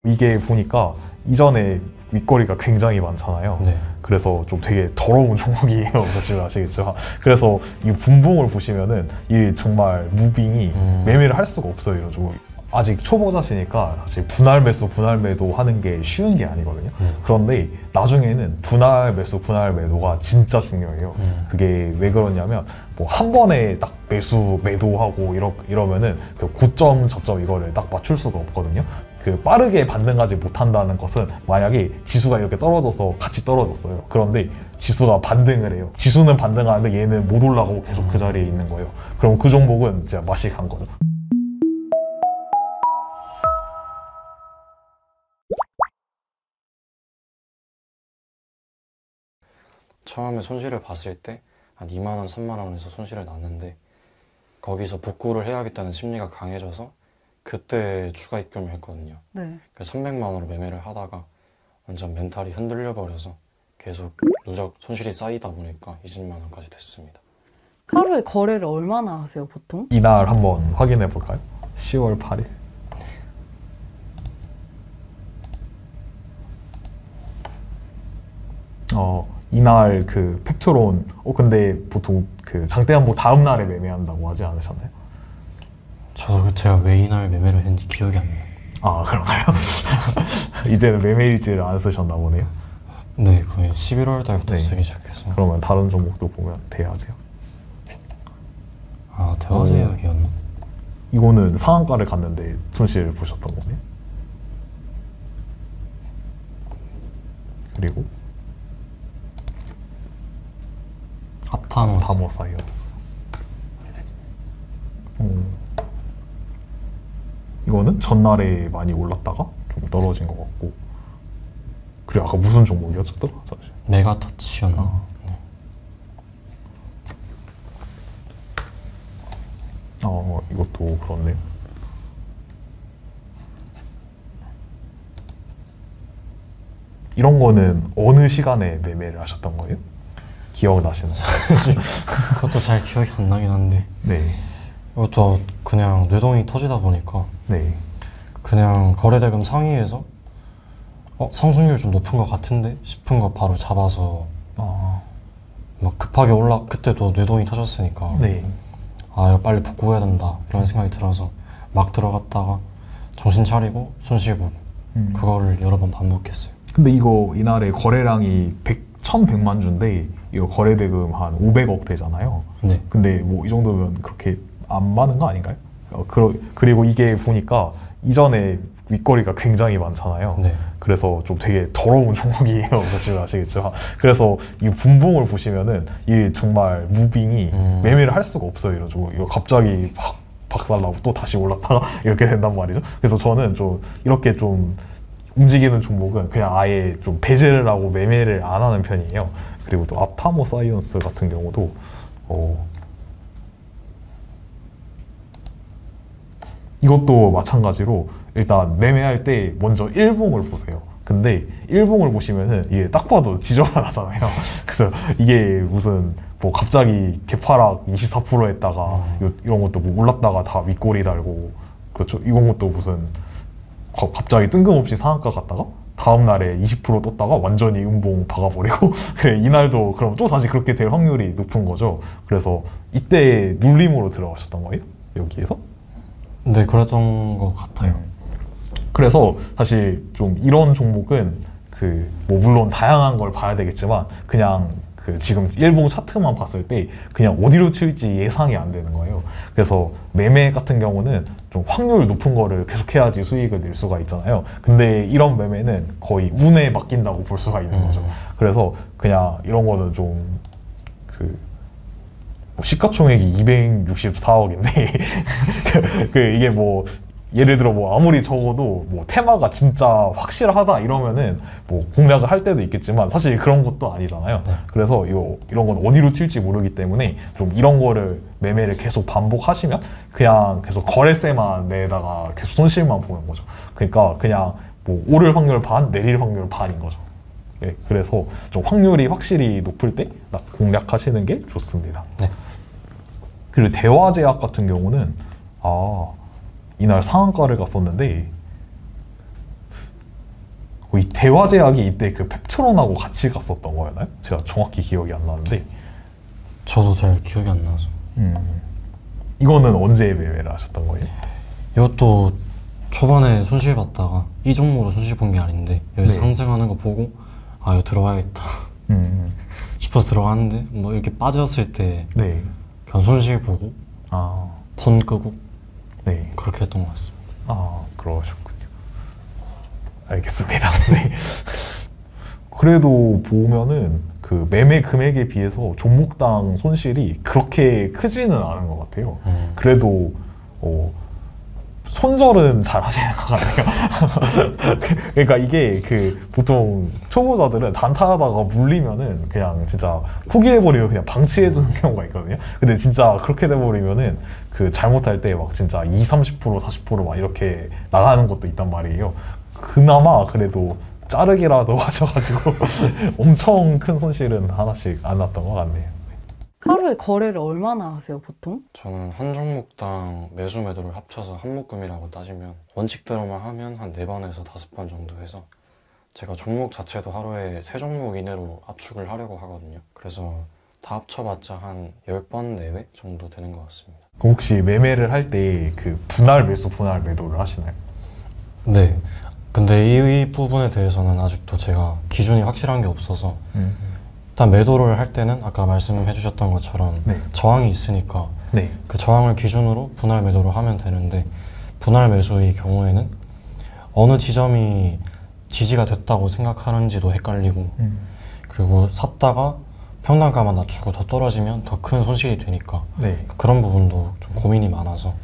이게 보니까 이전에 윗거리가 굉장히 많잖아요. 네. 그래서 좀 되게 더러운 종목이에요. 사실 아시겠지만. 그래서 이 분봉을 보시면은 이 정말 무빙이 매매를 할 수가 없어요. 이런 종목이. 아직 초보자시니까 사실 분할 매수, 분할 매도 하는 게 쉬운 게 아니거든요. 그런데 나중에는 분할 매수, 분할 매도가 진짜 중요해요. 그게 왜 그러냐면 뭐 한 번에 딱 매수, 매도하고 이러면은 그 고점, 저점 이거를 딱 맞출 수가 없거든요. 그 빠르게 반등하지 못한다는 것은 만약에 지수가 이렇게 떨어져서 같이 떨어졌어요. 그런데 지수가 반등을 해요. 지수는 반등하는데 얘는 못 올라가고 계속 그 자리에 있는 거예요. 그럼 그 종목은 진짜 맛이 간 거죠. 처음에 손실을 봤을 때 한 2만 원, 3만 원에서 손실을 났는데 거기서 복구를 해야겠다는 심리가 강해져서 그때 추가 입금을 했거든요. 네. 그래서 300만 원으로 매매를 하다가 완전 멘탈이 흔들려 버려서 계속 누적 손실이 쌓이다 보니까 20만 원까지 됐습니다. 하루에 거래를 얼마나 하세요, 보통? 이날 한번 확인해 볼까요? 10월 8일. 이날 그 팩트론, 근데 보통 그 장대한복 다음 날에 매매한다고 하지 않으셨나요? 제가 왜 이날 매매를 했는지 기억이 안 나요. 아, 그런가요? 이때는 매매일지를 안 쓰셨나 보네요. 네, 거의 11월 달부터 네. 쓰기 시작해서. 그러면 다른 종목도 보면 대화제요. 아, 대화제약이었나? 이거는 상한가를 갔는데 손실을 보셨던 거네요. 그리고 타모사이언스. 이거는 전날에 많이 올랐다가 좀 떨어진 것 같고. 그리고 아까 무슨 종목이었죠 또? 사실. 메가터치였나? 네. 이것도 그렇네요. 이런 거는 어느 시간에 매매를 하셨던 거예요? 기억나시나요? 그것도 잘 기억이 안 나긴 한데. 네. 이것도 그냥 뇌동이 터지다 보니까 네. 그냥 거래대금 상위에서 상승률 좀 높은 것 같은데 싶은 거 바로 잡아서 막 급하게 그때도 뇌동이 터졌으니까 네. 아 이거 빨리 복구해야 된다 이런 생각이 들어서 막 들어갔다가 정신 차리고 손실 보고 그거를 여러 번 반복했어요. 근데 이거 이날에 거래량이 1,100만 주인데 이거 거래대금 한 500억 되잖아요. 네. 근데 뭐 이 정도면 그렇게 안 많은 거 아닌가요? 그리고 이게 보니까 이전에 윗거리가 굉장히 많잖아요. 네. 그래서 좀 되게 더러운 종목이에요. 사실 아시겠죠? 그래서 이 분봉을 보시면은 이 정말 무빙이 매매를 할 수가 없어요. 이런 종목. 이거 갑자기 막 박살나고 또 다시 올랐다가 이렇게 된단 말이죠. 그래서 저는 좀 이렇게 좀 움직이는 종목은 그냥 아예 좀 배제를 하고 매매를 안 하는 편이에요. 그리고 또 아타모 사이언스 같은 경우도 이것도 마찬가지로 일단 매매할 때 먼저 일봉을 보세요. 근데 일봉을 보시면은 이게 딱 봐도 지저분하잖아요. 그래서 이게 무슨 뭐 갑자기 개파락 24% 했다가 이런 것도 뭐 올랐다가 다 윗꼬리 달고 그렇죠. 이런 것도 무슨 갑자기 뜬금없이 상한가 갔다가 다음 날에 20% 떴다가 완전히 음봉 박아버리고 그래 이날도 그럼 또 다시 그렇게 될 확률이 높은 거죠. 그래서 이때 눌림으로 들어가셨던 거예요? 여기에서? 네, 그랬던 것 같아요. 그래서 사실 좀 이런 종목은 뭐 물론 다양한 걸 봐야 되겠지만 그냥 지금 일봉 차트만 봤을 때 그냥 어디로 튈지 예상이 안 되는 거예요. 그래서 매매 같은 경우는 좀 확률 높은 거를 계속해야지 수익을 낼 수가 있잖아요. 근데 이런 매매는 거의 운에 맡긴다고 볼 수가 있는 거죠. 그래서 그냥 이런 거는 좀 뭐 시가총액이 264억인데 이게 뭐 예를 들어 뭐 아무리 적어도 뭐 테마가 진짜 확실하다 이러면은 뭐 공략을 할 때도 있겠지만 사실 그런 것도 아니잖아요. 그래서 이런 건 어디로 튈지 모르기 때문에 좀 이런 거를 매매를 계속 반복하시면 그냥 계속 거래세만 내다가 계속 손실만 보는 거죠. 그러니까 그냥 뭐 오를 확률 반, 내릴 확률 반인 거죠. 네, 그래서 좀 확률이 확실히 높을 때 공략하시는 게 좋습니다. 네. 그리고 대화제약 같은 경우는 이날 상한가를 갔었는데 이 대화제약이 이때 그 펩트론하고 같이 갔었던 거였나요? 제가 정확히 기억이 안 나는데. 저도 잘 기억이 안 나서. 이거는 언제 매매를 하셨던 거예요? 이것도 초반에 손실 봤다가 이 종목으로 손실 본 게 아닌데 여기 네. 상승하는 거 보고 아 이거 들어가야겠다 싶어서 들어갔는데 뭐 이렇게 빠졌을 때 네. 그냥 손실 보고 아, 폰 끄고 네. 그렇게 했던 것 같습니다. 아, 그러셨군요. 알겠습니다. 네. 그래도 보면은 그 매매 금액에 비해서 종목당 손실이 그렇게 크지는 않은 것 같아요. 그래도 손절은 잘 하시는 것 같아요. 그러니까 이게 그 보통 초보자들은 단타하다가 물리면은 그냥 진짜 포기해버리고 그냥 방치해주는 경우가 있거든요. 근데 진짜 그렇게 돼버리면은 그 잘못할 때 막 진짜 20, 30%, 40%막 이렇게 나가는 것도 있단 말이에요. 그나마 그래도 자르기라도 하셔가지고 엄청 큰 손실은 하나씩 안 났던 것 같네요. 하루에 거래를 얼마나 하세요, 보통? 저는 한 종목당 매수 매도를 합쳐서 한 묶음이라고 따지면 원칙대로만 하면 한 4번에서 5번 정도 해서 제가 종목 자체도 하루에 3종목 이내로 압축을 하려고 하거든요. 그래서 다 합쳐봤자 한 10번 내외 정도 되는 것 같습니다. 그럼 혹시 매매를 할 때 그 분할 매수, 분할 매도를 하시나요? 네. 근데 이 부분에 대해서는 아직도 제가 기준이 확실한 게 없어서 일단 매도를 할 때는 아까 말씀해 주셨던 것처럼 네. 저항이 있으니까 네. 그 저항을 기준으로 분할 매도를 하면 되는데 분할 매수의 경우에는 어느 지점이 지지가 됐다고 생각하는지도 헷갈리고 그리고 샀다가 평단가만 낮추고 더 떨어지면 더 큰 손실이 되니까 네. 그런 부분도 좀 고민이 많아서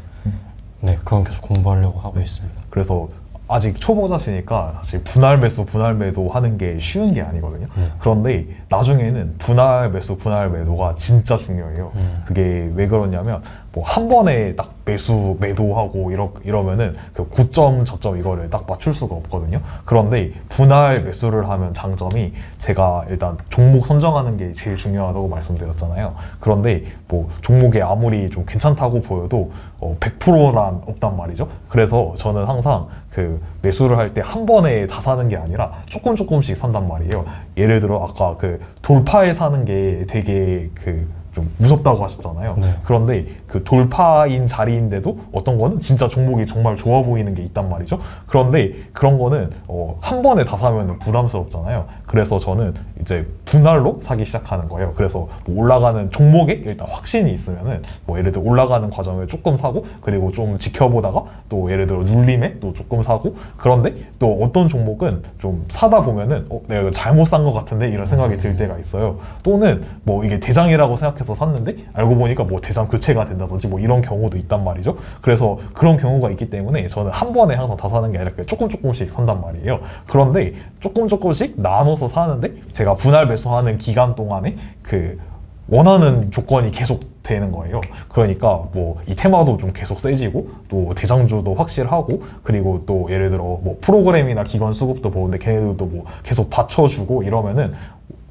네, 그건 계속 공부하려고 하고 있습니다. 그래서 아직 초보자시니까 사실 분할 매수, 분할 매도 하는 게 쉬운 게 아니거든요. 그런데 나중에는 분할 매수, 분할 매도가 진짜 중요해요. 그게 왜 그러냐면 뭐 한 번에 딱 매수, 매도하고 이러면은 그 고점, 저점 이거를 딱 맞출 수가 없거든요. 그런데 분할 매수를 하면 장점이 제가 일단 종목 선정하는 게 제일 중요하다고 말씀드렸잖아요. 그런데 뭐 종목이 아무리 좀 괜찮다고 보여도 100%란 없단 말이죠. 그래서 저는 항상 그 매수를 할 때 한 번에 다 사는 게 아니라 조금씩 산단 말이에요. 예를 들어 아까 그 돌파에 사는 게 되게 그 좀 무섭다고 하셨잖아요. 네. 그런데 그 돌파인 자리인데도 어떤 거는 진짜 종목이 정말 좋아 보이는 게 있단 말이죠. 그런데 그런 거는 한 번에 다 사면 부담스럽잖아요. 그래서 저는 이제 분할로 사기 시작하는 거예요. 그래서 뭐 올라가는 종목에 일단 확신이 있으면은 뭐 예를 들어 올라가는 과정을 조금 사고 그리고 좀 지켜보다가 또 예를 들어 눌림에 또 조금 사고 그런데 또 어떤 종목은 좀 사다 보면은 내가 이거 잘못 산 것 같은데 이런 생각이 들 때가 있어요. 또는 뭐 이게 대장이라고 생각해서 샀는데 알고 보니까 뭐 대장 교체가 된다든지 뭐 이런 경우도 있단 말이죠. 그래서 그런 경우가 있기 때문에 저는 한 번에 항상 다 사는 게 아니라 조금씩 산단 말이에요. 그런데 조금씩 나눠서 사는데 제가 분할 매수하는 기간 동안에 그 원하는 조건이 계속 되는 거예요. 그러니까 뭐 이 테마도 좀 계속 세지고 또 대장주도 확실하고 그리고 또 예를 들어 뭐 프로그램이나 기관 수급도 보는데 걔네들도 뭐 계속 받쳐주고 이러면은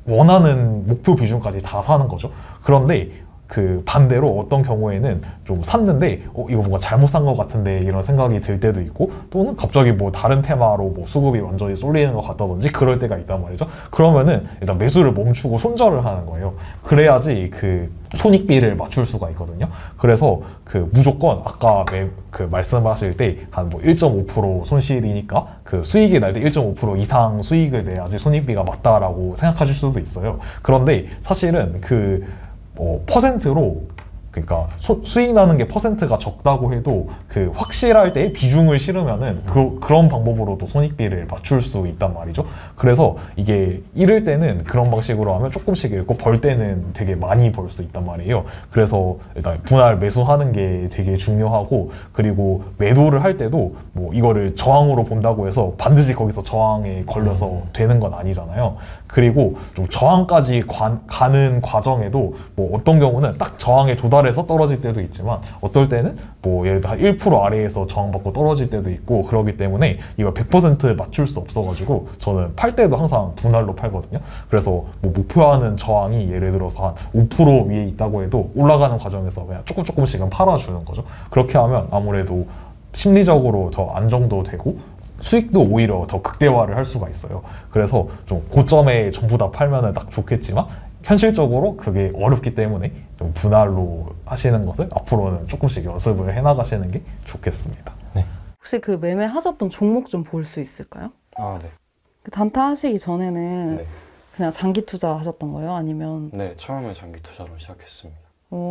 원하는 목표 비중까지 다 사는 거죠. 그런데 그 반대로 어떤 경우에는 좀 샀는데 이거 뭔가 잘못 산 것 같은데 이런 생각이 들 때도 있고 또는 갑자기 뭐 다른 테마로 뭐 수급이 완전히 쏠리는 것 같다든지 그럴 때가 있단 말이죠. 그러면은 일단 매수를 멈추고 손절을 하는 거예요. 그래야지 그 손익비를 맞출 수가 있거든요. 그래서 그 무조건 아까 그 말씀하실 때 한 뭐 1.5% 손실이니까 그 수익이 날 때 1.5% 이상 수익을 내야지 손익비가 맞다라고 생각하실 수도 있어요. 그런데 사실은 그 퍼센트로 그러니까 수익 나는 게 퍼센트가 적다고 해도 그 확실할 때 비중을 실으면은 그런 방법으로도 손익비를 맞출 수 있단 말이죠. 그래서 이게 잃을 때는 그런 방식으로 하면 조금씩 잃고 벌 때는 되게 많이 벌 수 있단 말이에요. 그래서 일단 분할 매수하는 게 되게 중요하고 그리고 매도를 할 때도 뭐 이거를 저항으로 본다고 해서 반드시 거기서 저항에 걸려서 되는 건 아니잖아요. 그리고 좀 저항까지 가는 과정에도 뭐 어떤 경우는 딱 저항에 도달해서 떨어질 때도 있지만 어떨 때는 뭐 예를 들어 1% 아래에서 저항받고 떨어질 때도 있고 그러기 때문에 이걸 100% 맞출 수 없어가지고 저는 팔 때도 항상 분할로 팔거든요. 그래서 뭐 목표하는 저항이 예를 들어서 한 5% 위에 있다고 해도 올라가는 과정에서 그냥 조금씩은 팔아주는 거죠. 그렇게 하면 아무래도 심리적으로 더 안정도 되고 수익도 오히려 더 극대화를 할 수가 있어요. 그래서 좀 고점에 전부 다 팔면은 딱 좋겠지만 현실적으로 그게 어렵기 때문에 좀 분할로 하시는 것을 앞으로는 조금씩 연습을 해나가시는 게 좋겠습니다. 혹시 그 매매하셨던 종목 좀 볼 수 있을까요? 아, 네. 그 단타 하시기 전에는 네. 그냥 장기 투자 하셨던 거예요? 아니면 네, 처음에 장기 투자로 시작했습니다.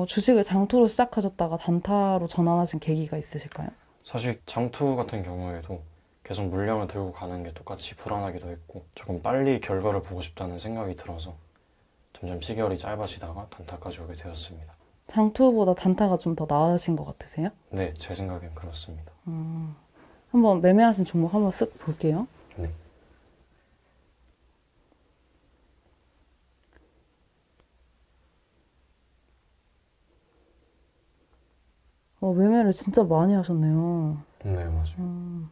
주식을 장투로 시작하셨다가 단타로 전환하신 계기가 있으실까요? 사실 장투 같은 경우에도 계속 물량을 들고 가는 게 똑같이 불안하기도 했고 조금 빨리 결과를 보고 싶다는 생각이 들어서 점점 시결이 짧아지다가 단타까지 오게 되었습니다. 장투보다 단타가 좀 더 나으신 것 같으세요? 네, 제 생각엔 그렇습니다. 한번 매매하신 종목 한번 쓱 볼게요. 네. 매매를 진짜 많이 하셨네요. 네, 맞아요.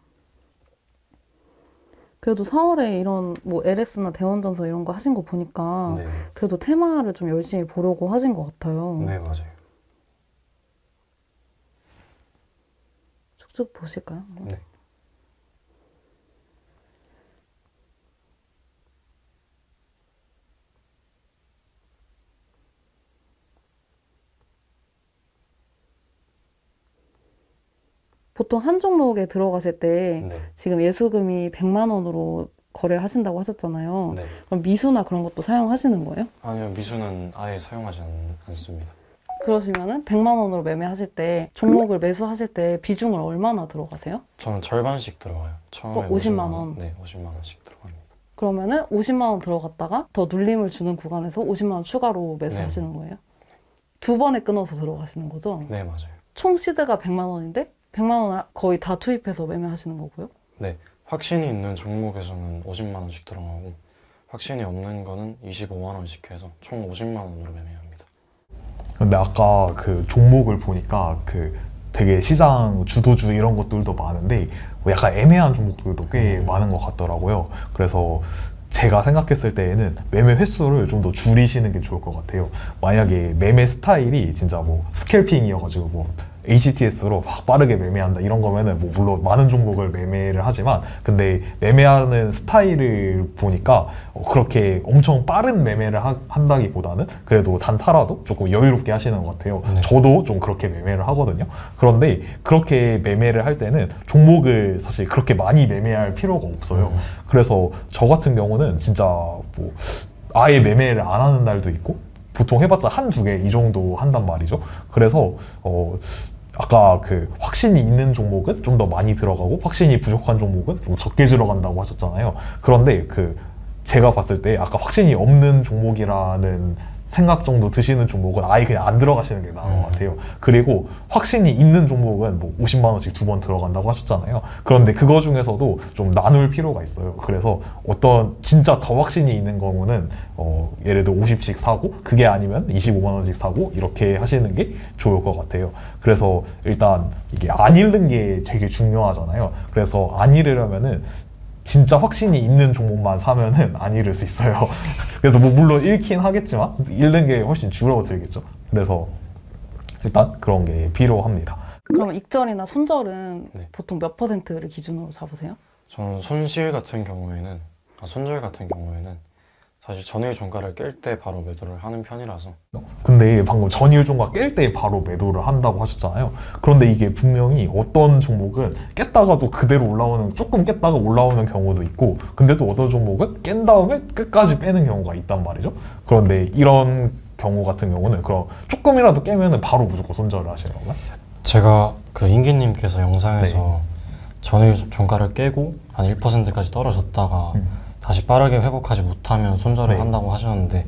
그래도 4월에 이런 뭐 LS나 대원전서 이런 거 하신 거 보니까 네, 그래도 테마를 좀 열심히 보려고 하신 것 같아요. 네, 맞아요. 쭉쭉 보실까요? 네. 보통 한 종목에 들어가실 때 네, 지금 예수금이 100만 원으로 거래를 하신다고 하셨잖아요. 네. 그럼 미수나 그런 것도 사용하시는 거예요? 아니요, 미수는 아예 사용하지 않습니다. 그러시면은 100만 원으로 매매하실 때 종목을 매수하실 때 비중을 얼마나 들어가세요? 저는 절반씩 들어가요. 처음에 50만 원. 네, 50만 원씩 들어갑니다. 그러면은 50만 원 들어갔다가 더 눌림을 주는 구간에서 50만 원 추가로 매수하시는 거예요? 두 번에 끊어서 들어가시는 거죠? 네, 맞아요. 총 시드가 100만 원인데 100만 원을 거의 다 투입해서 매매하시는 거고요? 네, 확신이 있는 종목에서는 50만 원씩 들어가고 확신이 없는 거는 25만 원씩 해서 총 50만 원으로 매매합니다. 근데 아까 그 종목을 보니까 그 되게 시장 주도주 이런 것들도 많은데 뭐 약간 애매한 종목들도 꽤 많은 것 같더라고요. 그래서 제가 생각했을 때에는 매매 횟수를 좀 더 줄이시는 게 좋을 것 같아요. 만약에 매매 스타일이 진짜 뭐 스캘핑이어가지고 뭐 HTS로 막 빠르게 매매한다 이런 거면은 뭐 물론 많은 종목을 매매를 하지만 근데 매매하는 스타일을 보니까 그렇게 엄청 빠른 매매를 한다기보다는 그래도 단타라도 조금 여유롭게 하시는 것 같아요. 네. 저도 좀 그렇게 매매를 하거든요. 그런데 그렇게 매매를 할 때는 종목을 사실 그렇게 많이 매매할 필요가 없어요. 그래서 저 같은 경우는 진짜 뭐 아예 매매를 안 하는 날도 있고 보통 해봤자 한두 개 이 정도 한단 말이죠. 그래서 아까 그 확신이 있는 종목은 좀 더 많이 들어가고 확신이 부족한 종목은 좀 적게 들어간다고 하셨잖아요. 그런데 그 제가 봤을 때 아까 확신이 없는 종목이라는 생각 정도 드시는 종목은 아예 그냥 안 들어가시는 게 나은 것 같아요. 그리고 확신이 있는 종목은 뭐 50만 원씩 두 번 들어간다고 하셨잖아요. 그런데 그거 중에서도 좀 나눌 필요가 있어요. 그래서 어떤 진짜 더 확신이 있는 경우는 예를 들어 50씩 사고 그게 아니면 25만 원씩 사고 이렇게 하시는 게 좋을 것 같아요. 그래서 일단 이게 안 잃는 게 되게 중요하잖아요. 그래서 안 잃으려면은 진짜 확신이 있는 종목만 사면은 안 잃을 수 있어요. 그래서 뭐 물론 잃긴 하겠지만 잃는 게 훨씬 줄어들겠죠. 그래서 일단 그런 게 필요합니다. 그러면 익절이나 손절은 네. 보통 몇 %를 기준으로 잡으세요? 저는 손절 같은 경우에는 사실 전일 종가를 깰 때 바로 매도를 하는 편이라서. 근데 방금 전일 종가 깰 때 바로 매도를 한다고 하셨잖아요. 그런데 이게 분명히 어떤 종목은 깼다가도 그대로 올라오는, 조금 깼다가 올라오는 경우도 있고, 근데 또 어떤 종목은 깬 다음에 끝까지 빼는 경우가 있단 말이죠. 그런데 이런 경우 같은 경우는 그럼 조금이라도 깨면은 바로 무조건 손절을 하시는 건가요? 제가 그 인기님께서 영상에서 전일 종가를 깨고 한 1%까지 떨어졌다가 다시 빠르게 회복하지 못하면 손절을 한다고 하셨는데,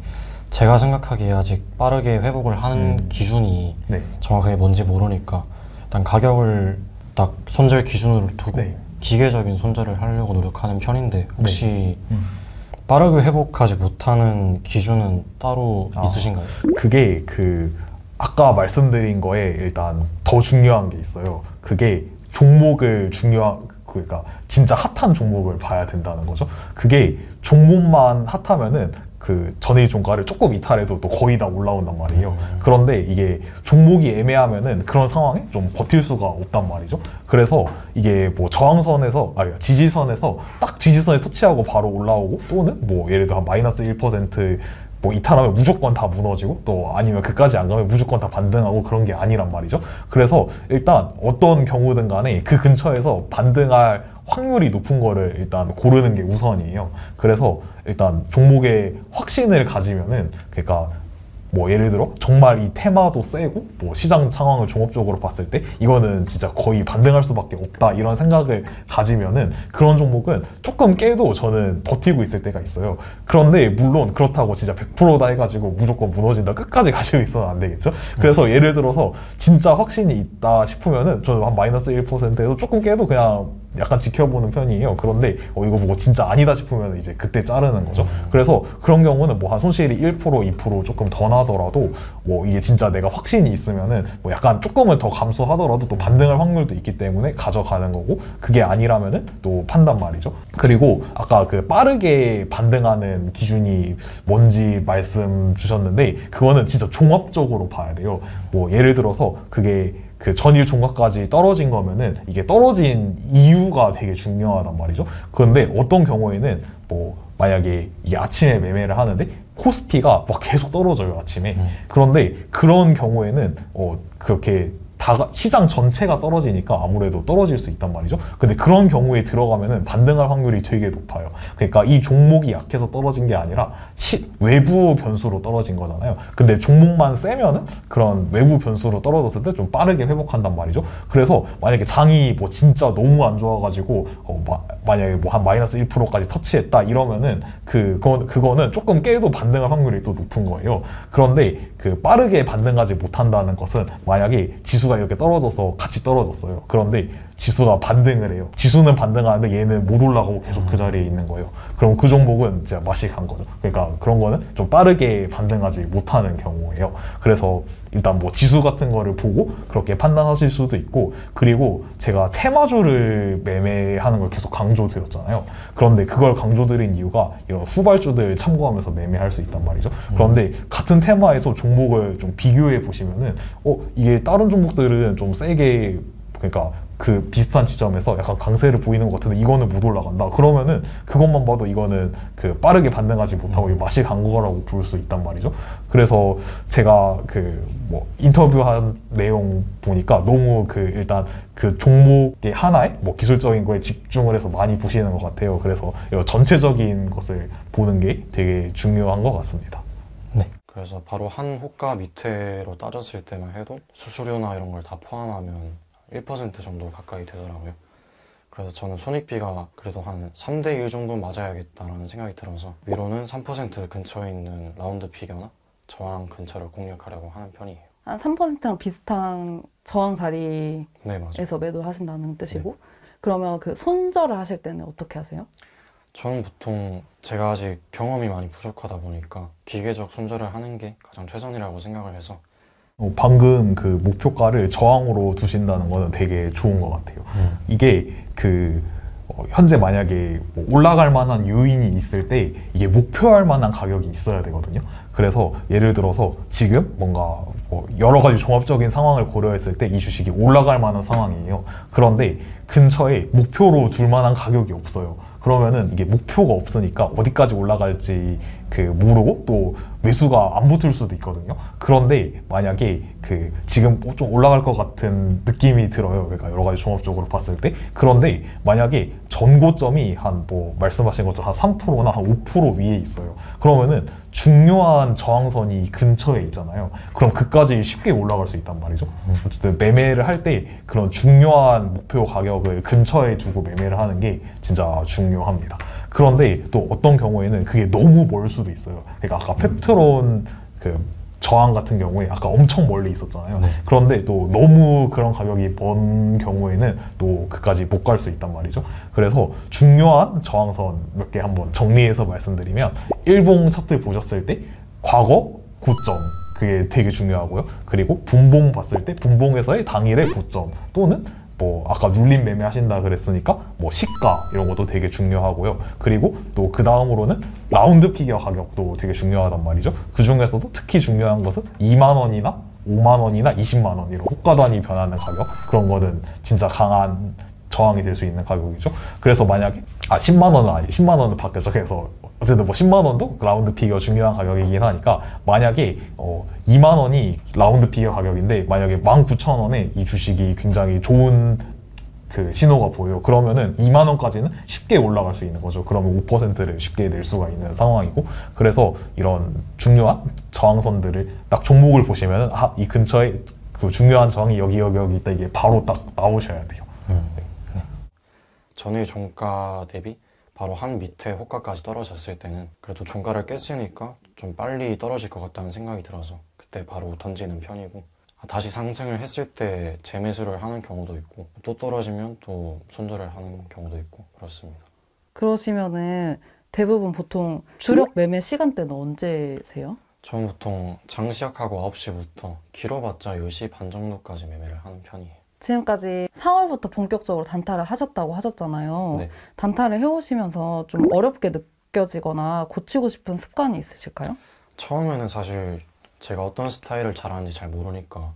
제가 생각하기에 아직 빠르게 회복을 하는 기준이 정확하게 뭔지 모르니까 일단 가격을 딱 손절 기준으로 두고 기계적인 손절을 하려고 노력하는 편인데, 혹시 빠르게 회복하지 못하는 기준은 따로 있으신가요? 그게 아까 말씀드린 거에 일단 더 중요한 게 있어요. 그게 종목을 그러니까 진짜 핫한 종목을 봐야 된다는 거죠. 그게 종목만 핫하면은 그 전일 종가를 조금 이탈해도 또 거의 다 올라온단 말이에요. 그런데 이게 종목이 애매하면은 그런 상황에 좀 버틸 수가 없단 말이죠. 그래서 이게 뭐 저항선에서 지지선에서 딱 지지선에 터치하고 바로 올라오고, 또는 뭐 예를 들어 한 마이너스 1% 뭐 이탈하면 무조건 다 무너지고, 또 아니면 그까지 안 가면 무조건 다 반등하고, 그런 게 아니란 말이죠. 그래서 일단 어떤 경우든 간에 그 근처에서 반등할 확률이 높은 거를 일단 고르는 게 우선이에요. 그래서 일단 종목에 확신을 가지면은, 그러니까 뭐 예를 들어 정말 이 테마도 세고 뭐 시장 상황을 종합적으로 봤을 때 이거는 진짜 거의 반등할 수밖에 없다, 이런 생각을 가지면은 그런 종목은 조금 깨도 저는 버티고 있을 때가 있어요. 그런데 물론 그렇다고 진짜 100%다 해가지고 무조건 무너진다 끝까지 가지고 있어는 안 되겠죠. 그래서 예를 들어서 진짜 확신이 있다 싶으면은 저는 한 마이너스 1%에도 조금 깨도 그냥 약간 지켜보는 편이에요. 그런데 이거 보고 진짜 아니다 싶으면 이제 그때 자르는 거죠. 그래서 그런 경우는 뭐 한 손실이 1%, 2% 조금 더 나더라도 뭐 이게 진짜 내가 확신이 있으면은 뭐 약간 조금은 더 감소하더라도 또 반등할 확률도 있기 때문에 가져가는 거고, 그게 아니라면은 또 판단 말이죠. 그리고 아까 그 빠르게 반등하는 기준이 뭔지 말씀 주셨는데, 그거는 진짜 종합적으로 봐야 돼요. 뭐 예를 들어서 그게 그 전일 종가까지 떨어진 거면은 이게 떨어진 이유가 되게 중요하단 말이죠. 그런데 어떤 경우에는 뭐 만약에 이게 아침에 매매를 하는데 코스피가 막 계속 떨어져요, 아침에. 그런데 그런 경우에는 그렇게 시장 전체가 떨어지니까 아무래도 떨어질 수 있단 말이죠. 근데 그런 경우에 들어가면은 반등할 확률이 되게 높아요. 그러니까 이 종목이 약해서 떨어진 게 아니라 외부 변수로 떨어진 거잖아요. 근데 종목만 세면은 그런 외부 변수로 떨어졌을 때 좀 빠르게 회복한단 말이죠. 그래서 만약에 장이 뭐 진짜 너무 안 좋아가지고 만약에 뭐 한 마이너스 1%까지 터치했다 이러면은 그거는 조금 깨도 반등할 확률이 또 높은 거예요. 그런데 그 빠르게 반등하지 못한다는 것은 만약에 지수가 이렇게 떨어져서 같이 떨어졌어요. 그런데 지수가 반등을 해요. 지수는 반등하는데 얘는 못 올라가고 계속 그 자리에 있는 거예요. 그럼 그 종목은 진짜 맛이 간 거죠. 그러니까 그런 거는 좀 빠르게 반등하지 못하는 경우예요. 그래서 일단 뭐 지수 같은 거를 보고 그렇게 판단하실 수도 있고, 그리고 제가 테마주를 매매하는 걸 계속 강조드렸잖아요. 그런데 그걸 강조드린 이유가 이런 후발주들 참고하면서 매매할 수 있단 말이죠. 그런데 같은 테마에서 종목을 좀 비교해 보시면은 이게 다른 종목들은 좀 세게, 그러니까 그 비슷한 지점에서 약간 강세를 보이는 것 같은데 이거는 못 올라간다. 그러면은 그것만 봐도 이거는 그 빠르게 반등하지 못하고 맛이 간 거라고 볼 수 있단 말이죠. 그래서 제가 그 뭐 인터뷰한 내용 보니까 너무 일단 그 종목의 하나에 뭐 기술적인 거에 집중을 해서 많이 보시는 것 같아요. 그래서 전체적인 것을 보는 게 되게 중요한 것 같습니다. 네. 그래서 바로 한 호가 밑으로 따졌을 때만 해도 수수료나 이런 걸 다 포함하면 1% 정도 가까이 되더라고요. 그래서 저는 손익비가 그래도 한 3대 1 정도 맞아야겠다라는 생각이 들어서 위로는 3% 근처에 있는 라운드 피겨나 저항 근처를 공략하려고 하는 편이에요. 한 3%랑 비슷한 저항 자리에서 네, 맞아요. 매도하신다는 뜻이고, 그러면 그 손절을 하실 때는 어떻게 하세요? 저는 보통 제가 아직 경험이 많이 부족하다 보니까 기계적 손절을 하는 게 가장 최선이라고 생각을 해서 방금 그 목표가를 저항으로 두신다는 거는 되게 좋은 것 같아요. 이게 현재 만약에 뭐 올라갈 만한 요인이 있을 때 이게 목표할 만한 가격이 있어야 되거든요. 그래서 예를 들어서 지금 뭔가 뭐 여러 가지 종합적인 상황을 고려했을 때 이 주식이 올라갈 만한 상황이에요. 그런데 근처에 목표로 둘 만한 가격이 없어요. 그러면은 이게 목표가 없으니까 어디까지 올라갈지 모르고 또 매수가 안 붙을 수도 있거든요. 그런데 만약에 지금 좀 올라갈 것 같은 느낌이 들어요. 그러니까 여러 가지 종합적으로 봤을 때. 그런데 만약에 전고점이 한 뭐 말씀하신 것처럼 한 3%나 한 5% 위에 있어요. 그러면은 중요한 저항선이 근처에 있잖아요. 그럼 그까지 쉽게 올라갈 수 있단 말이죠. 어쨌든 매매를 할 때 그런 중요한 목표 가격을 근처에 두고 매매를 하는 게 진짜 중요합니다. 그런데 또 어떤 경우에는 그게 너무 멀 수도 있어요. 그러니까 아까 펩트론 저항 같은 경우에 아까 엄청 멀리 있었잖아요. 네. 그런데 또 너무 그런 가격이 먼 경우에는 또 그까지 못 갈 수 있단 말이죠. 그래서 중요한 저항선 몇 개 한번 정리해서 말씀드리면, 일봉 차트 보셨을 때 과거 고점, 그게 되게 중요하고요. 그리고 분봉 봤을 때 분봉에서의 당일의 고점, 또는 뭐 아까 눌림 매매 하신다 그랬으니까 뭐 시가 이런 것도 되게 중요하고요. 그리고 또 그 다음으로는 라운드 피겨 가격도 되게 중요하단 말이죠. 그 중에서도 특히 중요한 것은 2만 원이나 5만 원이나 20만 원 이런 호가 단위 변하는 가격, 그런 거는 진짜 강한 저항이 될 수 있는 가격이죠. 그래서 만약에 10만 원은 아니 10만 원은 바뀌었죠. 그래서 어쨌든 뭐 10만 원도 라운드 피겨 중요한 가격이긴 하니까, 만약에 2만 원이 라운드 피겨 가격인데 만약에 19,000원에 이 주식이 굉장히 좋은 그 신호가 보여요. 그러면은 2만 원까지는 쉽게 올라갈 수 있는 거죠. 그러면 5%를 쉽게 낼 수가 있는 상황이고, 그래서 이런 중요한 저항선들을 딱 종목을 보시면은 이 근처에 그 중요한 저항이 여기 있다, 이게 바로 딱 나오셔야 돼요. 전일 종가 대비 바로 한 밑에 호가까지 떨어졌을 때는 그래도 종가를 깼으니까 좀 빨리 떨어질 것 같다는 생각이 들어서 그때 바로 던지는 편이고, 다시 상승을 했을 때 재매수를 하는 경우도 있고, 또 떨어지면 또 손절을 하는 경우도 있고 그렇습니다. 그러시면은 대부분 보통 주력 매매 시간대는 언제세요? 저는 보통 장 시작하고 9시부터 길어봤자 10시 반 정도까지 매매를 하는 편이에요. 지금까지 4월부터 본격적으로 단타를 하셨다고 하셨잖아요. 네. 단타를 해오시면서 좀 어렵게 느껴지거나 고치고 싶은 습관이 있으실까요? 처음에는 사실 제가 어떤 스타일을 잘하는지 잘 모르니까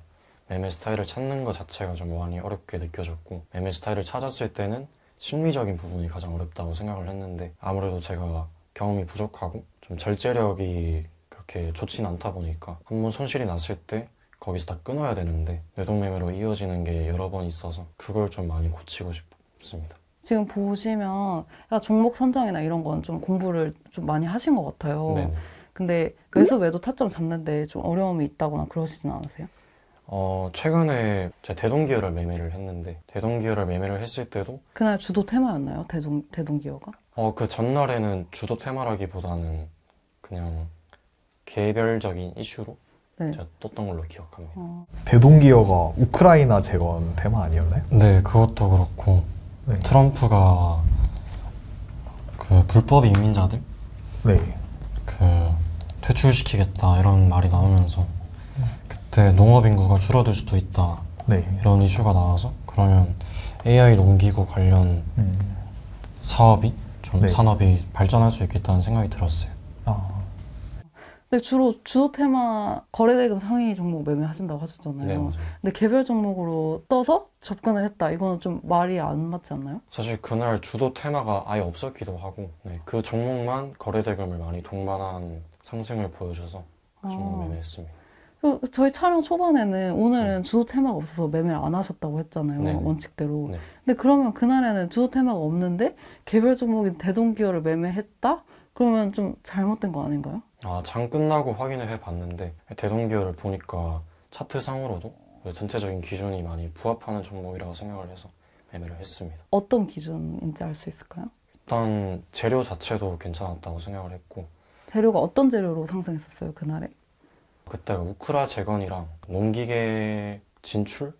매매 스타일을 찾는 것 자체가 좀 많이 어렵게 느껴졌고, 매매 스타일을 찾았을 때는 심리적인 부분이 가장 어렵다고 생각을 했는데, 아무래도 제가 경험이 부족하고 좀 절제력이 그렇게 좋진 않다 보니까 한번 손실이 났을 때 거기서 다 끊어야 되는데 뇌동매매로 이어지는 게 여러 번 있어서 그걸 좀 많이 고치고 싶습니다. 지금 보시면 종목 선정이나 이런 건 좀 공부를 좀 많이 하신 것 같아요. 네네. 근데 매수 매도 타점 잡는데 좀 어려움이 있다거나 그러시진 않으세요? 최근에 제가 대동기어를 매매를 했는데, 대동기어를 매매를 했을 때도 그날 주도 테마였나요? 대동기어가? 그 전날에는 주도 테마라기보다는 그냥 개별적인 이슈로 네. 제가 떴던 걸로 기억합니다. 대동기어가 우크라이나 재건 테마 아니었나요? 네, 그것도 그렇고 네. 트럼프가 그 불법 이민자들 네. 그 퇴출시키겠다 이런 말이 나오면서 그때 농업 인구가 줄어들 수도 있다 네. 이런 이슈가 나와서, 그러면 AI 농기구 관련 사업이 좀 네. 산업이 발전할 수 있겠다는 생각이 들었어요. 근데 주로 주도 테마 거래대금 상위 종목 매매하신다고 하셨잖아요. 네, 맞아요. 근데 개별 종목으로 떠서 접근을 했다. 이거는 좀 말이 안 맞지 않나요? 사실 그날 주도 테마가 아예 없었기도 하고, 그 종목만 거래대금을 많이 동반한 상승을 보여줘서 그 종목 매매했습니다. 저희 촬영 초반에는 오늘은 주도 테마가 없어서 매매를 안 하셨다고 했잖아요. 네네. 원칙대로. 네. 근데 그러면 그날에는 주도 테마가 없는데 개별 종목인 대동기어를 매매했다? 그러면 좀 잘못된 거 아닌가요? 장 끝나고 확인을 해봤는데 대동기어를 보니까 차트상으로도 전체적인 기준이 많이 부합하는 종목이라고 생각을 해서 매매를 했습니다. 어떤 기준인지 알 수 있을까요? 일단 재료 자체도 괜찮았다고 생각을 했고, 재료가 어떤 재료로 상승했었어요, 그날에? 그때가 우크라 재건이랑 농기계 진출?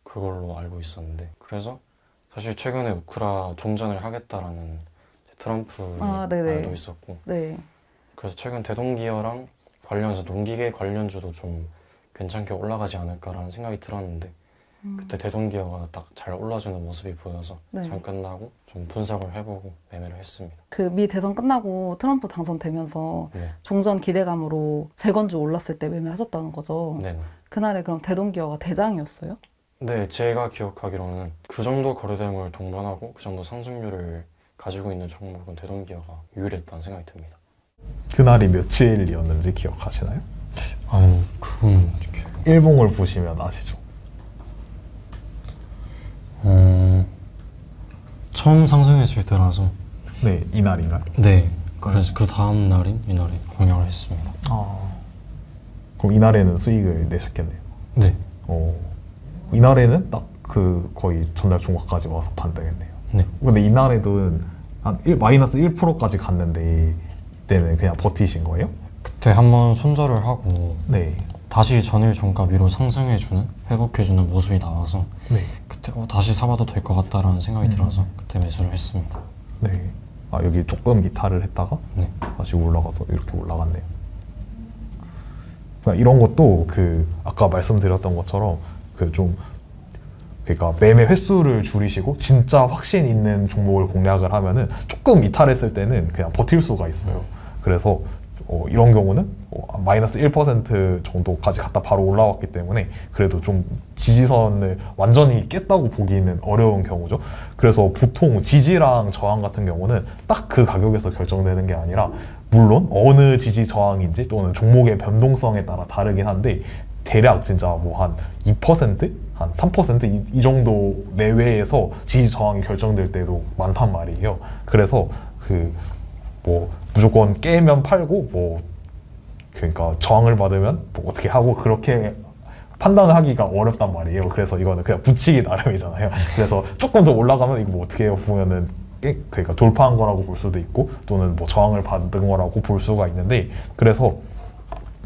그걸로 알고 있었는데, 그래서 사실 최근에 우크라 종전을 하겠다라는 트럼프의 말도 있었고, 네. 그래서 최근 대동기어랑 관련해서 농기계 관련주도 좀 괜찮게 올라가지 않을까라는 생각이 들었는데, 그때 대동기어가 딱 잘 올라주는 모습이 보여서 네. 장 끝나고 좀 분석을 해보고 매매를 했습니다. 그 미 대선 끝나고 트럼프 당선되면서 네. 종전 기대감으로 재건주 올랐을 때 매매하셨다는 거죠. 네. 그날에 그럼 대동기어가 대장이었어요? 네, 제가 기억하기로는 그 정도 거래대금을 동반하고 그 정도 상승률을 가지고 있는 종목은 대동기어가 유일했다는 생각이 듭니다. 그날이 며칠이었는지 기억하시나요? 아니, 그건 일봉을 보시면 아시죠? 처음 상승했을 때라서. 네, 이날인가요? 네, 그래서 그 다음 날인 이날에 공략을 했습니다. 그럼 이날에는 수익을 내셨겠네요. 네. 이날에는 딱 그 거의 전날 종가까지 와서 반등했네요. 네. 근데 이날에도 한 마이너스 1%까지 갔는데 그때는 그냥 버티신 거예요? 그때 한번 손절을 하고 네. 다시 전일 종가 위로 상승해주는, 회복해주는 모습이 나와서 네. 그때 다시 사봐도 될 것 같다라는 생각이 들어서 그때 매수를 했습니다. 네. 여기 조금 이탈을 했다가 네. 다시 올라가서 이렇게 올라갔네요. 그러니까 이런 것도 아까 말씀드렸던 것처럼 좀 그러니까 매매 횟수를 줄이시고 진짜 확신 있는 종목을 공략을 하면은 조금 이탈했을 때는 그냥 버틸 수가 있어요. 그래서 이런 경우는 마이너스 1% 정도까지 갔다 바로 올라왔기 때문에 그래도 좀 지지선을 완전히 깼다고 보기는 어려운 경우죠. 그래서 보통 지지랑 저항 같은 경우는 딱 그 가격에서 결정되는 게 아니라 물론 어느 지지 저항인지 또는 종목의 변동성에 따라 다르긴 한데 대략 진짜 뭐 한 2%? 한 3% 이 정도 내외에서 지지 저항이 결정될 때도 많단 말이에요. 그래서 뭐 무조건 깨면 팔고 뭐 그러니까 저항을 받으면 뭐 어떻게 하고 그렇게 판단을 하기가 어렵단 말이에요. 그래서 이거는 그냥 붙이기 나름이잖아요. 그래서 조금 더 올라가면 이거 뭐 어떻게 해요? 보면은 그러니까 돌파한 거라고 볼 수도 있고 또는 뭐 저항을 받은 거라고 볼 수가 있는데 그래서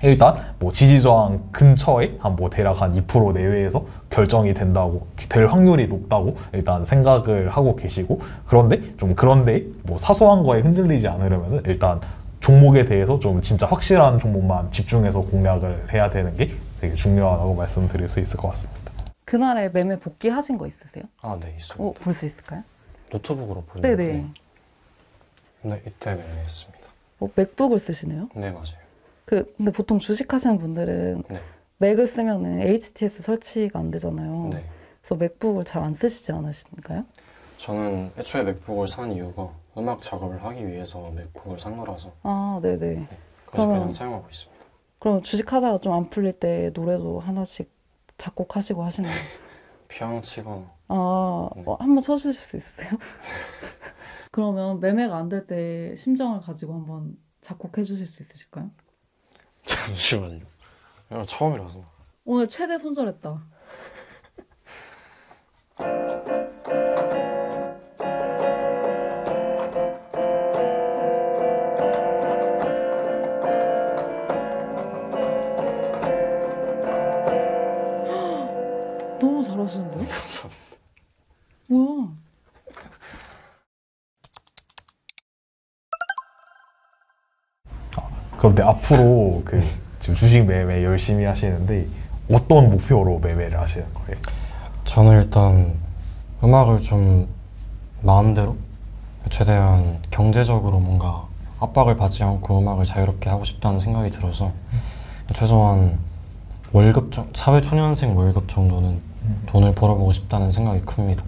일단 뭐 지지 저항 근처에 한 뭐 대략 한 2% 내외에서 결정이 된다고 될 확률이 높다고 일단 생각을 하고 계시고 그런데 뭐 사소한 거에 흔들리지 않으려면 일단 종목에 대해서 좀 진짜 확실한 종목만 집중해서 공략을 해야 되는 게 되게 중요하다고 말씀드릴 수 있을 것 같습니다. 그날에 매매 복귀하신 거 있으세요? 아, 네, 있습니다. 볼 수 있을까요? 노트북으로 보는데 네네. 네, 이때 매매했습니다. 맥북을 쓰시네요? 네, 맞아요. 근데 보통 주식 하시는 분들은 네. 맥을 쓰면은 HTS 설치가 안 되잖아요. 네. 그래서 맥북을 잘 안 쓰시지 않으신가요? 저는 애초에 맥북을 산 이유가 음악 작업을 하기 위해서 맥북을 산 거라서 아, 네네. 그래서 그러면- 그냥 사용하고 있습니다. 그럼 주식 하다가 좀 안 풀릴 때 노래도 하나씩 작곡하시고 하시나요? 피아노 치거나 아, 네. 한번 쳐주실 수 있으세요? 그러면 매매가 안 될 때 심정을 가지고 한번 작곡해 주실 수 있으실까요? 잠시만요. 이거 처음이라서. 오늘 최대 손절했다. 너무 잘하시는데요? 감사합니다. 뭐야? 그런데 앞으로 지금 주식 매매 열심히 하시는데 어떤 목표로 매매를 하시는 거예요? 저는 일단 음악을 좀 마음대로 최대한 경제적으로 뭔가 압박을 받지 않고 음악을 자유롭게 하고 싶다는 생각이 들어서 최소한 사회초년생 월급 정도는 돈을 벌어보고 싶다는 생각이 큽니다.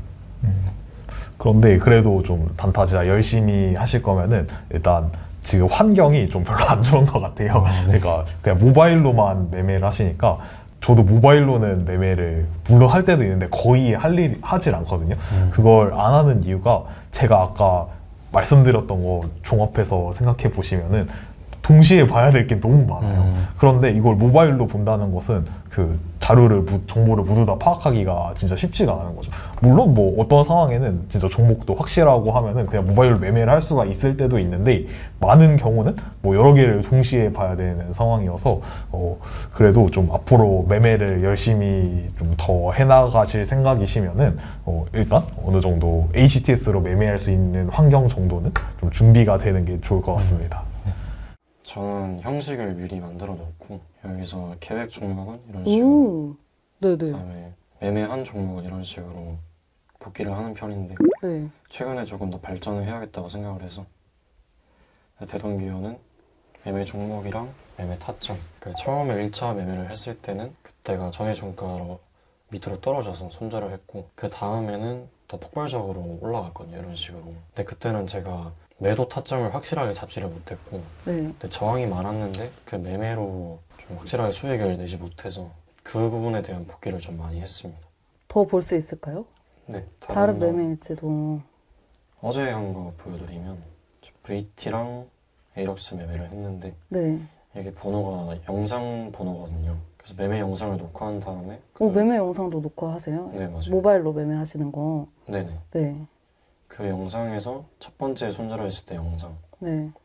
그런데 그래도 좀 단타지라 열심히 하실 거면은 일단 지금 환경이 좀 별로 안 좋은 것 같아요. 그러니까 그냥 모바일로만 매매를 하시니까 저도 모바일로는 매매를 물론 할 때도 있는데 거의 하질 않거든요. 그걸 안 하는 이유가 제가 아까 말씀드렸던 거 종합해서 생각해 보시면은 동시에 봐야 될 게 너무 많아요. 그런데 이걸 모바일로 본다는 것은 정보를 모두 다 파악하기가 진짜 쉽지가 않은 거죠. 물론 뭐 어떤 상황에는 진짜 종목도 확실하고 하면은 그냥 모바일로 매매를 할 수가 있을 때도 있는데 많은 경우는 뭐 여러 개를 동시에 봐야 되는 상황이어서 그래도 좀 앞으로 매매를 열심히 좀 더 해나가실 생각이시면은 일단 어느 정도 HTS로 매매할 수 있는 환경 정도는 좀 준비가 되는 게 좋을 것 같습니다. 저는 형식을 미리 만들어 놓고 여기서 계획 종목은 이런 식으로 네네. 그다음에 매매한 종목은 이런 식으로 복귀를 하는 편인데 네. 최근에 조금 더 발전을 해야겠다고 생각을 해서 되던 기호는 매매 종목이랑 매매 타점 처음에 1차 매매를 했을 때는 그때가 전일 종가로 밑으로 떨어져서 손절을 했고 그 다음에는 더 폭발적으로 올라갔거든요. 이런 식으로. 근데 그때는 제가 매도 타점을 확실하게 잡지를 못했고 근데 저항이 많았는데 그 매매로 좀 확실하게 수익을 내지 못해서 그 부분에 대한 복귀를 좀 많이 했습니다. 더 볼 수 있을까요? 네, 다른 매매일지도. 어제 한 거 보여드리면 VT랑 에이럭스 매매를 했는데 이게 번호가 영상 번호거든요. 그래서 매매 영상을 녹화한 다음에 매매 영상도 녹화하세요? 네, 맞아요. 모바일로 매매하시는 거. 네네. 네. 그 영상에서 첫 번째 손절을 했을 때 영상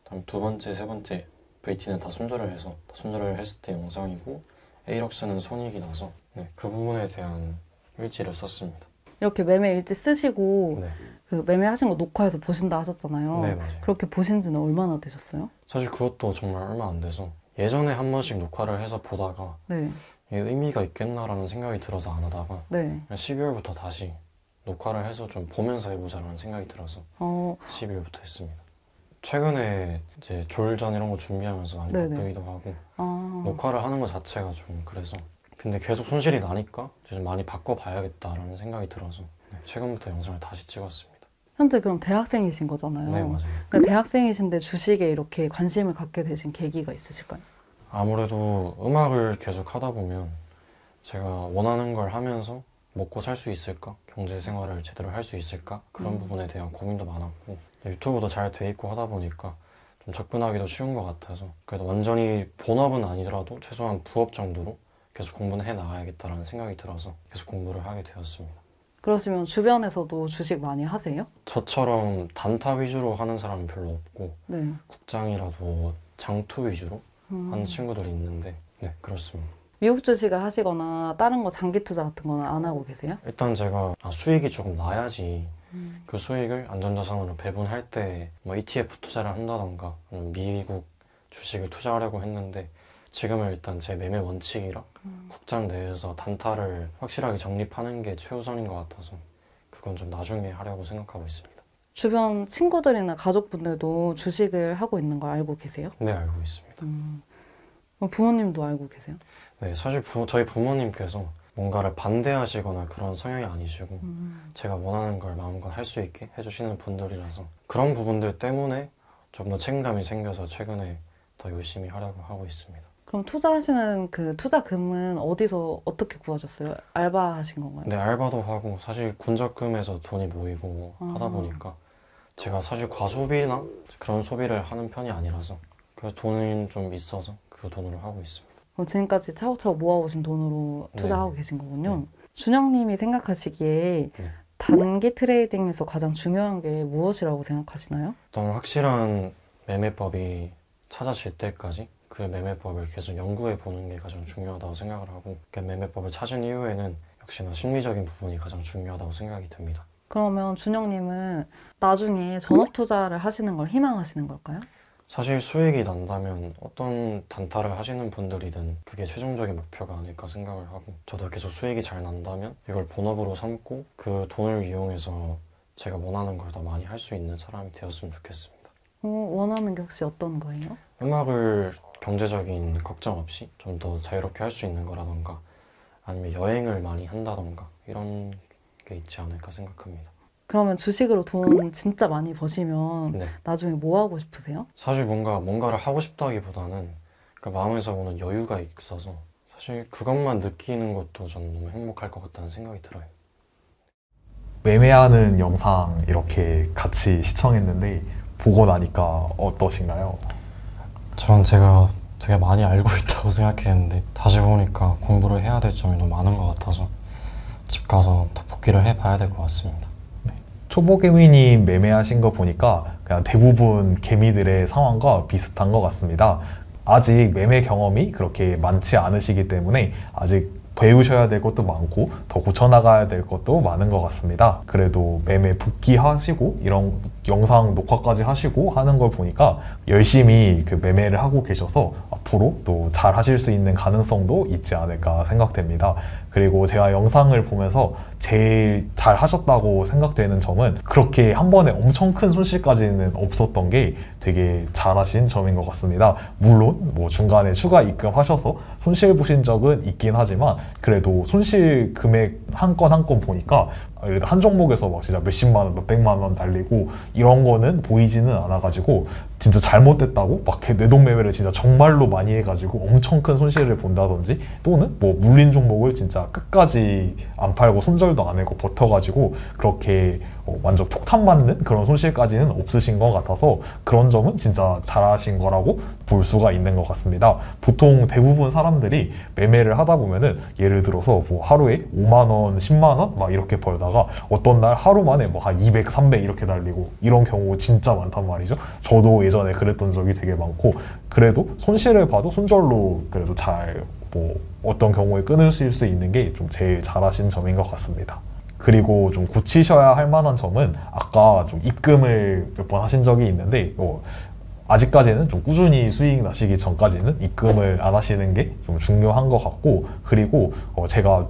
다음 두 번째, 세 번째 VT는 다 손절을 해서 손절을 했을 때 영상이고 에이럭스는 손익이 나서 그 부분에 대한 일지를 썼습니다. 이렇게 매매 일지 쓰시고 네. 그 매매하신 거 녹화해서 보신다 하셨잖아요. 네, 맞아요. 그렇게 보신 지는 얼마나 되셨어요? 사실 그것도 정말 얼마 안 돼서 예전에 한 번씩 녹화를 해서 보다가 이게 의미가 있겠나라는 생각이 들어서 안 하다가 네. 12월부터 다시 녹화를 해서 좀 보면서 해보자라는 생각이 들어서 12월부터 했습니다. 최근에 이제 졸전 이런 거 준비하면서 많이 네네. 바쁘기도 하고 녹화를 하는 것 자체가 좀 그래서 근데 계속 손실이 나니까 좀 많이 바꿔봐야겠다라는 생각이 들어서 최근부터 영상을 다시 찍었습니다. 현재 그럼 대학생이신 거잖아요. 네, 맞아요. 그러니까 대학생이신데 주식에 이렇게 관심을 갖게 되신 계기가 있으실까요? 아무래도 음악을 계속 하다 보면 제가 원하는 걸 하면서 먹고 살 수 있을까? 경제 생활을 제대로 할 수 있을까? 그런 부분에 대한 고민도 많았고 유튜브도 잘 돼 있고 하다 보니까 좀 접근하기도 쉬운 것 같아서 그래도 완전히 본업은 아니더라도 최소한 부업 정도로 계속 공부는 해 나가야겠다라는 생각이 들어서 계속 공부를 하게 되었습니다. 그러시면 주변에서도 주식 많이 하세요? 저처럼 단타 위주로 하는 사람은 별로 없고 네. 국장이라도 장투 위주로 하는 친구들이 있는데 네, 그렇습니다. 미국 주식을 하시거나 다른 거 장기 투자 같은 거는 안 하고 계세요? 일단 제가 수익이 조금 나야지 그 수익을 안전자산으로 배분할 때 뭐 ETF 투자를 한다던가 미국 주식을 투자하려고 했는데 지금은 일단 제 매매 원칙이랑 국장 내에서 단타를 확실하게 정립하는 게 최우선인 것 같아서 그건 좀 나중에 하려고 생각하고 있습니다. 주변 친구들이나 가족분들도 주식을 하고 있는 걸 알고 계세요? 네, 알고 있습니다. 그럼 부모님도 알고 계세요? 네, 사실 저희 부모님께서 뭔가를 반대하시거나 그런 성향이 아니시고 제가 원하는 걸 마음껏 할 수 있게 해주시는 분들이라서 그런 부분들 때문에 좀 더 책임감이 생겨서 최근에 더 열심히 하려고 하고 있습니다. 그럼 투자하시는 그 투자금은 어디서 어떻게 구하셨어요? 알바하신 건가요? 네, 알바도 하고 사실 군적금에서 돈이 모이고 하다 보니까 제가 사실 과소비나 그런 소비를 하는 편이 아니라서 그래서 돈이 좀 있어서 그 돈으로 하고 있습니다. 그럼 지금까지 차곡차곡 모아오신 돈으로 투자하고 계신 거군요. 네. 준영님이 생각하시기에 네. 단기 트레이딩에서 가장 중요한 게 무엇이라고 생각하시나요? 일단 확실한 매매법이 찾아질 때까지 그 매매법을 계속 연구해 보는 게 가장 중요하다고 생각을 하고 그 매매법을 찾은 이후에는 역시나 심리적인 부분이 가장 중요하다고 생각이 듭니다. 그러면 준영님은 나중에 전업 투자를 하시는 걸 희망하시는 걸까요? 사실 수익이 난다면 어떤 단타를 하시는 분들이든 그게 최종적인 목표가 아닐까 생각을 하고 저도 계속 수익이 잘 난다면 이걸 본업으로 삼고 그 돈을 이용해서 제가 원하는 걸 더 많이 할 수 있는 사람이 되었으면 좋겠습니다. 원하는 게 혹시 어떤 거예요? 음악을 경제적인 걱정 없이 좀 더 자유롭게 할 수 있는 거라던가 아니면 여행을 많이 한다던가 이런 게 있지 않을까 생각합니다. 그러면 주식으로 돈 진짜 많이 버시면 네. 나중에 뭐 하고 싶으세요? 사실 뭔가를 하고 싶다기보다는 그 마음에서 오는 여유가 있어서 사실 그것만 느끼는 것도 저는 너무 행복할 것 같다는 생각이 들어요. 매매하는 영상 이렇게 같이 시청했는데 보고 나니까 어떠신가요? 전 제가 되게 많이 알고 있다고 생각했는데 다시 보니까 공부를 해야 될 점이 너무 많은 것 같아서 집 가서 더 복기를 해봐야 될 것 같습니다. 초보 개미님 매매하신 거 보니까 그냥 대부분 개미들의 상황과 비슷한 것 같습니다. 아직 매매 경험이 그렇게 많지 않으시기 때문에 아직 배우셔야 될 것도 많고 더 고쳐나가야 될 것도 많은 것 같습니다. 그래도 매매 복귀하시고 이런 영상 녹화까지 하시고 하는 걸 보니까 열심히 그 매매를 하고 계셔서 앞으로 또 잘 하실 수 있는 가능성도 있지 않을까 생각됩니다. 그리고 제가 영상을 보면서 제일 잘 하셨다고 생각되는 점은 그렇게 한 번에 엄청 큰 손실까지는 없었던 게 되게 잘하신 점인 것 같습니다. 물론 뭐 중간에 추가 입금하셔서 손실 보신 적은 있긴 하지만 그래도 손실 금액 한 건 한 건 보니까 한 종목에서 막 진짜 몇십만 원, 몇백만 원 날리고 이런 거는 보이지는 않아가지고 진짜 잘못됐다고 막 내동매매를 진짜 정말로 많이 해가지고 엄청 큰 손실을 본다든지 또는 뭐 물린 종목을 진짜 끝까지 안 팔고 손절도 안 하고 버텨가지고 그렇게 완전 폭탄 맞는 그런 손실까지는 없으신 것 같아서 그런 점은 진짜 잘하신 거라고 볼 수가 있는 것 같습니다. 보통 대부분 사람들이 매매를 하다 보면은 예를 들어서 뭐 하루에 5만 원, 10만 원 막 이렇게 벌다가 어떤 날 하루 만에 뭐 한 200, 300 이렇게 날리고 이런 경우 진짜 많단 말이죠. 저도 예전에 그랬던 적이 되게 많고 그래도 손실을 봐도 손절로 그래도 잘 뭐 어떤 경우에 끊으실 수 있는 게 좀 제일 잘하신 점인 것 같습니다. 그리고 좀 고치셔야 할 만한 점은 아까 좀 입금을 몇 번 하신 적이 있는데 아직까지는 좀 꾸준히 수익 나시기 전까지는 입금을 안 하시는 게 좀 중요한 것 같고, 그리고 제가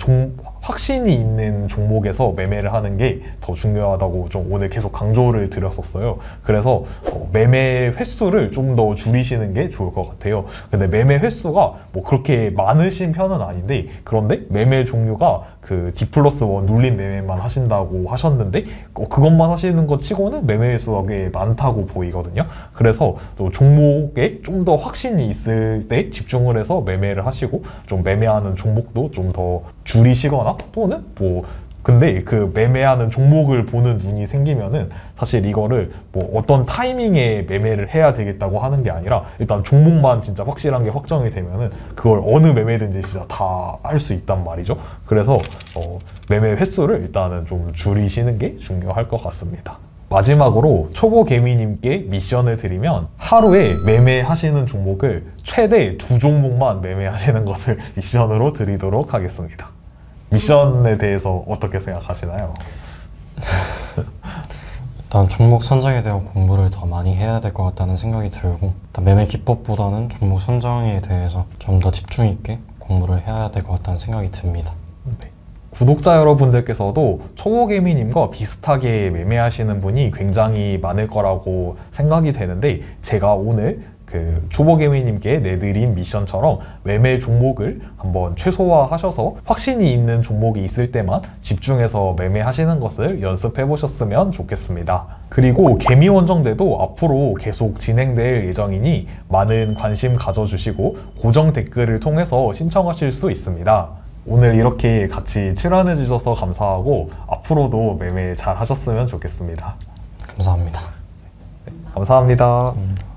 확신이 있는 종목에서 매매를 하는 게 더 중요하다고 좀 오늘 계속 강조를 드렸었어요. 그래서 매매 횟수를 좀 더 줄이시는 게 좋을 것 같아요. 근데 매매 횟수가 뭐 그렇게 많으신 편은 아닌데, 그런데 매매 종류가 그 D+1 눌린 매매만 하신다고 하셨는데 그것만 하시는 것 치고는 매매 횟수가 꽤 많다고 보이거든요. 그래서 또 종목에 좀 더 확신이 있을 때 집중을 해서 매매를 하시고, 좀 매매하는 종목도 좀 더 줄이시거나, 또는 뭐 근데 그 매매하는 종목을 보는 눈이 생기면은 사실 이거를 뭐 어떤 타이밍에 매매를 해야 되겠다고 하는 게 아니라, 일단 종목만 진짜 확실한 게 확정이 되면은 그걸 어느 매매든지 진짜 다 할 수 있단 말이죠. 그래서 매매 횟수를 일단은 좀 줄이시는 게 중요할 것 같습니다. 마지막으로 초보 개미님께 미션을 드리면, 하루에 매매하시는 종목을 최대 2종목만 매매하시는 것을 미션으로 드리도록 하겠습니다. 미션에 대해서 어떻게 생각하시나요? 일단 종목 선정에 대한 공부를 더 많이 해야 될 것 같다는 생각이 들고, 일단 매매 기법보다는 종목 선정에 대해서 좀 더 집중 있게 공부를 해야 될 것 같다는 생각이 듭니다. 네. 구독자 여러분들께서도 초보개미님과 비슷하게 매매하시는 분이 굉장히 많을 거라고 생각이 되는데, 제가 오늘 그 초보개미님께 내드린 미션처럼 매매 종목을 한번 최소화하셔서 확신이 있는 종목이 있을 때만 집중해서 매매하시는 것을 연습해 보셨으면 좋겠습니다. 그리고 개미원정대도 앞으로 계속 진행될 예정이니 많은 관심 가져주시고 고정 댓글을 통해서 신청하실 수 있습니다. 오늘 이렇게 같이 출연해 주셔서 감사하고, 앞으로도 매매 잘 하셨으면 좋겠습니다. 감사합니다. 감사합니다. 감사합니다.